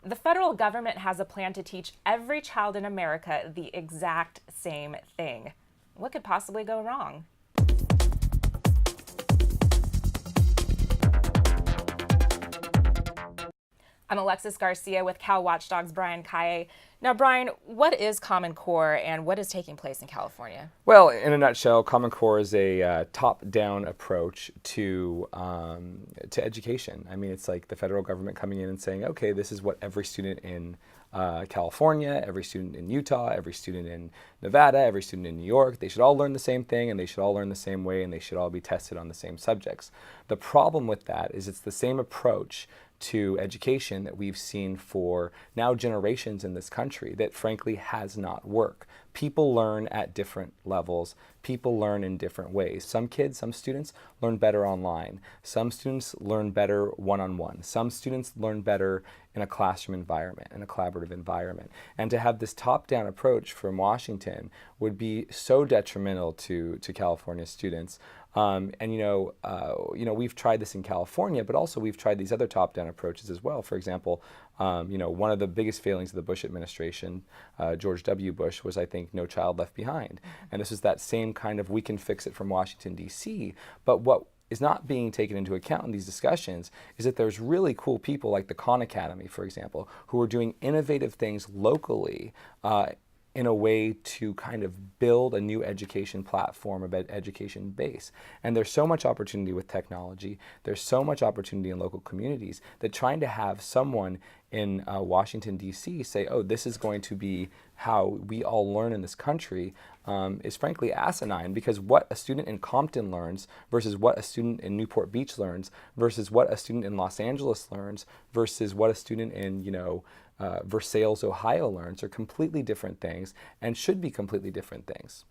The federal government has a plan to teach every child in America the exact same thing. What could possibly go wrong? I'm Alexis Garcia with Cal Watchdog's Calle. Now, Brian, what is Common Core and what is taking place in California? Well, in a nutshell, Common Core is a top-down approach to education. I mean, it's like the federal government coming in and saying, okay, this is what every student in California, every student in Utah, every student in Nevada, every student in New York, they should all learn the same thing and they should all learn the same way and they should all be tested on the same subjects. The problem with that is it's the same approach to education that we've seen for now generations in this country that frankly has not worked. People learn at different levels. People learn in different ways. Some kids, some students learn better online. Some students learn better one-on-one. Some students learn better in a classroom environment, in a collaborative environment. And to have this top-down approach from Washington would be so detrimental to California students. We've tried this in California, but also we've tried these other top-down approaches as well. For example, one of the biggest failings of the Bush administration, George W. Bush, was, I think, No Child Left Behind. And this is that same kind of we can fix it from Washington, D.C. But what is not being taken into account in these discussions is that there's really cool people like the Khan Academy, for example, who are doing innovative things locally in a way to kind of build a new education platform, a education base. And there's so much opportunity with technology, there's so much opportunity in local communities that trying to have someone in Washington, D.C. say, oh, this is going to be how we all learn in this country is frankly asinine, because what a student in Compton learns versus what a student in Newport Beach learns versus what a student in Los Angeles learns versus what a student in, Versailles, Ohio learns are completely different things and should be completely different things.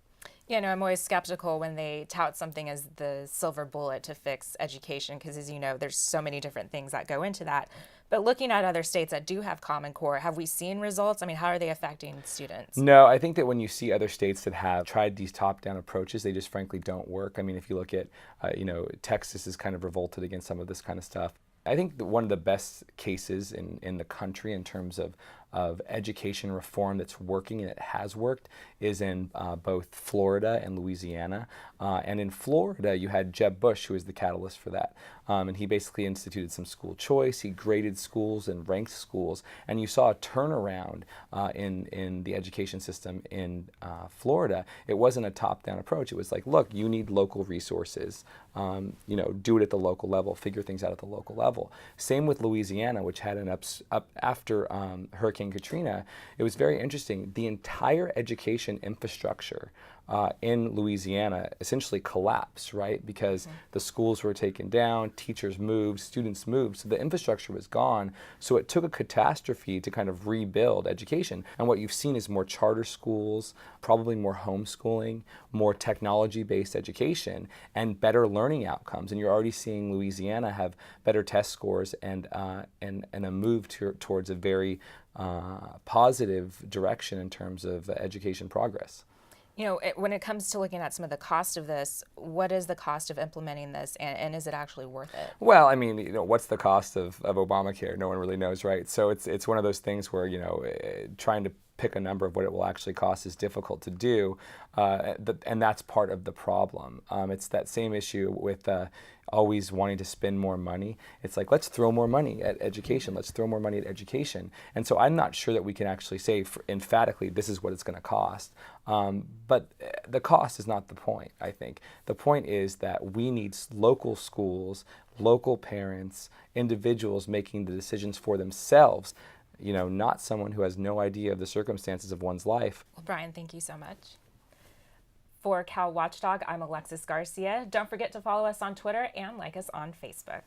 Yeah, no, I'm always skeptical when they tout something as the silver bullet to fix education because, as you know, there's so many different things that go into that. But looking at other states that do have Common Core, have we seen results? I mean, how are they affecting students? No, I think that when you see other states that have tried these top-down approaches, they just frankly don't work. I mean, if you look at, Texas is kind of revolted against some of this kind of stuff. I think that one of the best cases in the country in terms of education reform that's working, and it has worked, is in both Florida and Louisiana. And in Florida, you had Jeb Bush, who was the catalyst for that. And he basically instituted some school choice. He graded schools and ranked schools. And you saw a turnaround in the education system in Florida. It wasn't a top-down approach. It was like, look, you need local resources. Do it at the local level, figure things out at the local level. Same with Louisiana, which had an up after Hurricane Katrina. It was very interesting. The entire education infrastructure in Louisiana essentially collapsed, right? Because the schools were taken down, teachers moved, students moved, so the infrastructure was gone. So it took a catastrophe to kind of rebuild education. And what you've seen is more charter schools, probably more homeschooling, more technology-based education, and better learning outcomes. And you're already seeing Louisiana have better test scores and a move towards a very positive direction in terms of education progress. When it comes to looking at some of the cost of this, what is the cost of implementing this, and is it actually worth it? Well, I mean, what's the cost of Obamacare? No one really knows, right? So it's one of those things where, trying to pick a number of what it will actually cost is difficult to do, and that's part of the problem. It's that same issue with always wanting to spend more money. It's like, let's throw more money at education. Let's throw more money at education. And so I'm not sure that we can actually say emphatically this is what it's going to cost. But the cost is not the point, I think. The point is that we need local schools, local parents, individuals making the decisions for themselves, not someone who has no idea of the circumstances of one's life. Well, Brian, thank you so much. For Cal Watchdog, I'm Alexis Garcia. Don't forget to follow us on Twitter and like us on Facebook.